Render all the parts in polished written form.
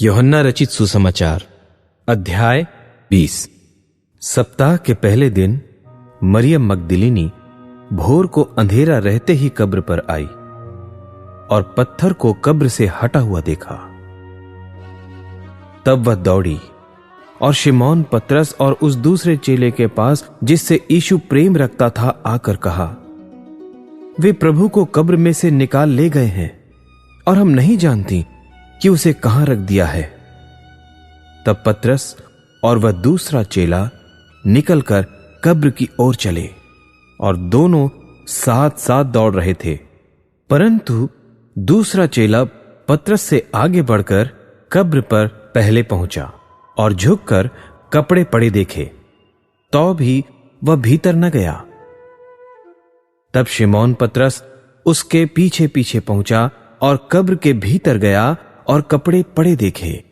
यूहन्ना रचित सुसमाचार अध्याय 20। सप्ताह के पहले दिन मरियम मगदलिनी भोर को अंधेरा रहते ही कब्र पर आई और पत्थर को कब्र से हटा हुआ देखा। तब वह दौड़ी और शिमोन पतरस और उस दूसरे चेले के पास जिससे यीशु प्रेम रखता था आकर कहा, वे प्रभु को कब्र में से निकाल ले गए हैं और हम नहीं जानती कि उसे कहां रख दिया है। तब पतरस और वह दूसरा चेला निकलकर कब्र की ओर चले और दोनों साथ साथ दौड़ रहे थे, परंतु दूसरा चेला पतरस से आगे बढ़कर कब्र पर पहले पहुंचा और झुककर कपड़े पड़े देखे, तो भी वह भीतर न गया। तब शिमोन पतरस उसके पीछे पीछे पहुंचा और कब्र के भीतर गया और कपड़े पड़े देखे,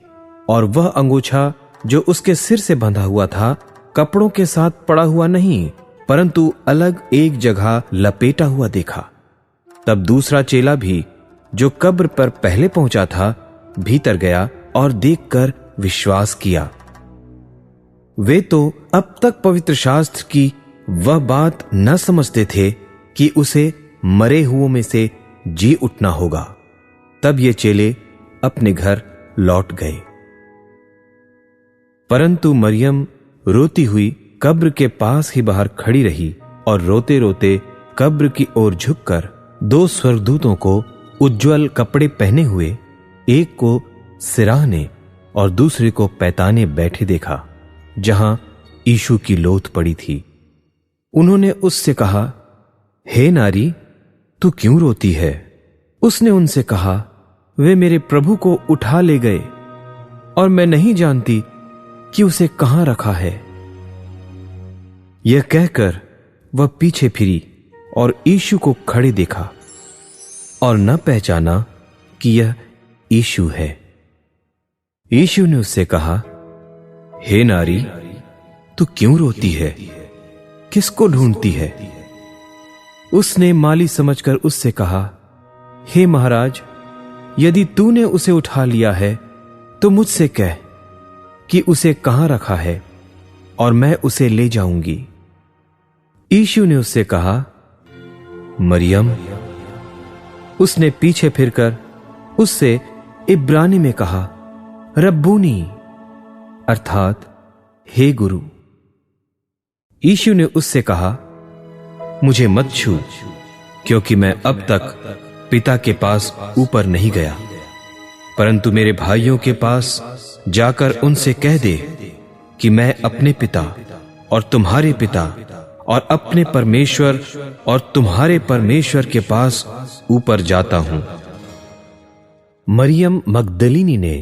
और वह अंगूछा जो उसके सिर से बंधा हुआ था कपड़ों के साथ पड़ा हुआ नहीं, परंतु अलग एक जगह लपेटा हुआ देखा। तब दूसरा चेला भी जो कब्र पर पहले पहुंचा था भीतर गया और देखकर विश्वास किया। वे तो अब तक पवित्र शास्त्र की वह बात न समझते थे कि उसे मरे हुओं में से जी उठना होगा। तब ये चेले अपने घर लौट गए, परंतु मरियम रोती हुई कब्र के पास ही बाहर खड़ी रही और रोते रोते कब्र की ओर झुककर दो स्वर्गदूतों को उज्ज्वल कपड़े पहने हुए, एक को सिराहने और दूसरे को पैताने बैठे देखा, जहां यीशु की लोथ पड़ी थी। उन्होंने उससे कहा, हे नारी, तू क्यों रोती है? उसने उनसे कहा, वे मेरे प्रभु को उठा ले गए और मैं नहीं जानती कि उसे कहां रखा है। यह कहकर वह पीछे फिरी और यीशु को खड़े देखा और न पहचाना कि यह यीशु है। यीशु ने उससे कहा, हे नारी, तू क्यों रोती है? किसको ढूंढती है? उसने माली समझकर उससे कहा, हे महाराज, यदि तूने उसे उठा लिया है तो मुझसे कह कि उसे कहां रखा है और मैं उसे ले जाऊंगी। यीशु ने उससे कहा, मरियम। उसने पीछे फिरकर उससे इब्रानी में कहा, रब्बूनी, अर्थात हे गुरु। यीशु ने उससे कहा, मुझे मत छू, क्योंकि मैं अब तक पिता के पास ऊपर नहीं गया, परंतु मेरे भाइयों के पास जाकर उनसे कह दे कि मैं अपने पिता और तुम्हारे पिता और अपने परमेश्वर और तुम्हारे परमेश्वर के पास ऊपर जाता हूं। मरियम मगदलिनी ने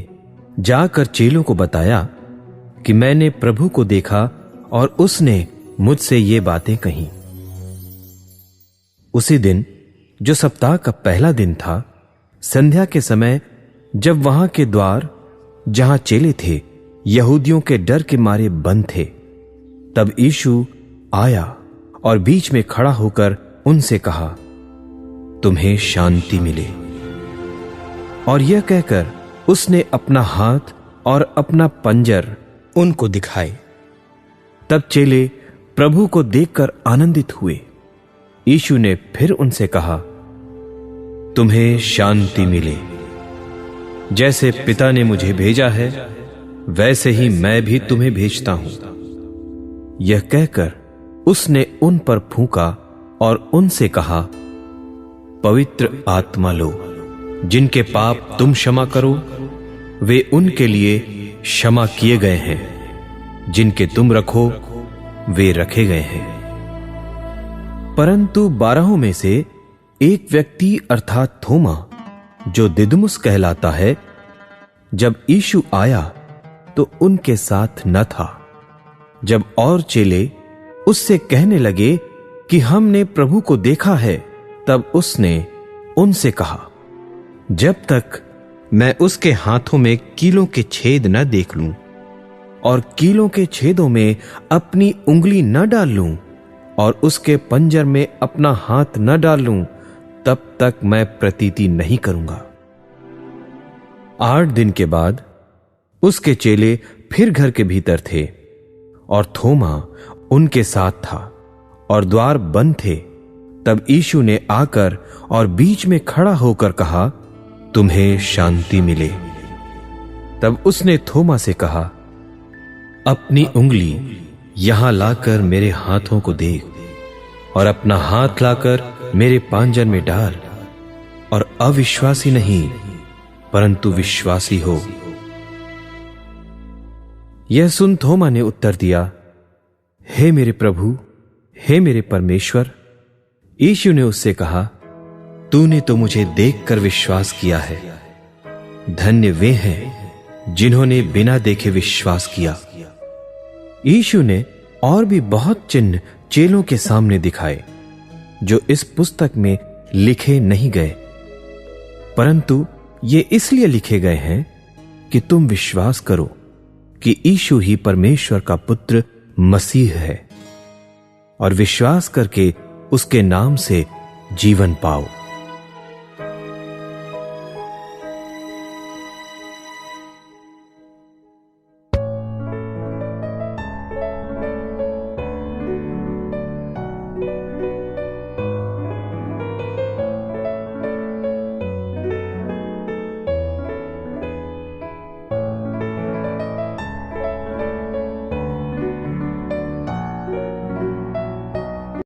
जाकर चेलों को बताया कि मैंने प्रभु को देखा और उसने मुझसे ये बातें कहीं। उसी दिन, जो सप्ताह का पहला दिन था, संध्या के समय, जब वहां के द्वार जहां चेले थे यहूदियों के डर के मारे बंद थे, तब यीशु आया और बीच में खड़ा होकर उनसे कहा, तुम्हें शांति मिले। और यह कहकर उसने अपना हाथ और अपना पंजर उनको दिखाए। तब चेले प्रभु को देखकर आनंदित हुए। यीशु ने फिर उनसे कहा, तुम्हें शांति मिले। जैसे पिता ने मुझे भेजा है, वैसे ही मैं भी तुम्हें भेजता हूं। यह कहकर उसने उन पर फूंका और उनसे कहा, पवित्र आत्मा लो। जिनके पाप तुम क्षमा करो, वे उनके लिए क्षमा किए गए हैं। जिनके तुम रखो, वे रखे गए हैं। परंतु 12 में से एक व्यक्ति अर्थात थोमा, जो दिदुमुस कहलाता है, जब यीशु आया तो उनके साथ न था। जब और चेले उससे कहने लगे कि हमने प्रभु को देखा है, तब उसने उनसे कहा, जब तक मैं उसके हाथों में कीलों के छेद न देख लूं और कीलों के छेदों में अपनी उंगली न डाल लूं और उसके पंजर में अपना हाथ न डाल लूं, तब तक मैं प्रतीति नहीं करूंगा। 8 दिन के बाद उसके चेले फिर घर के भीतर थे और थोमा उनके साथ था और द्वार बंद थे। तब यीशु ने आकर और बीच में खड़ा होकर कहा, तुम्हें शांति मिले। तब उसने थोमा से कहा, अपनी उंगली यहां लाकर मेरे हाथों को देख और अपना हाथ लाकर मेरे पांजर में डाल और अविश्वासी नहीं परंतु विश्वासी हो। यह सुन थोमा ने उत्तर दिया, हे मेरे प्रभु, हे मेरे परमेश्वर। यीशु ने उससे कहा, तूने तो मुझे देखकर विश्वास किया है। धन्य वे हैं जिन्होंने बिना देखे विश्वास किया। यीशु ने और भी बहुत चिन्ह चेलों के सामने दिखाए जो इस पुस्तक में लिखे नहीं गए, परंतु ये इसलिए लिखे गए हैं कि तुम विश्वास करो कि यीशु ही परमेश्वर का पुत्र मसीह है और विश्वास करके उसके नाम से जीवन पाओ।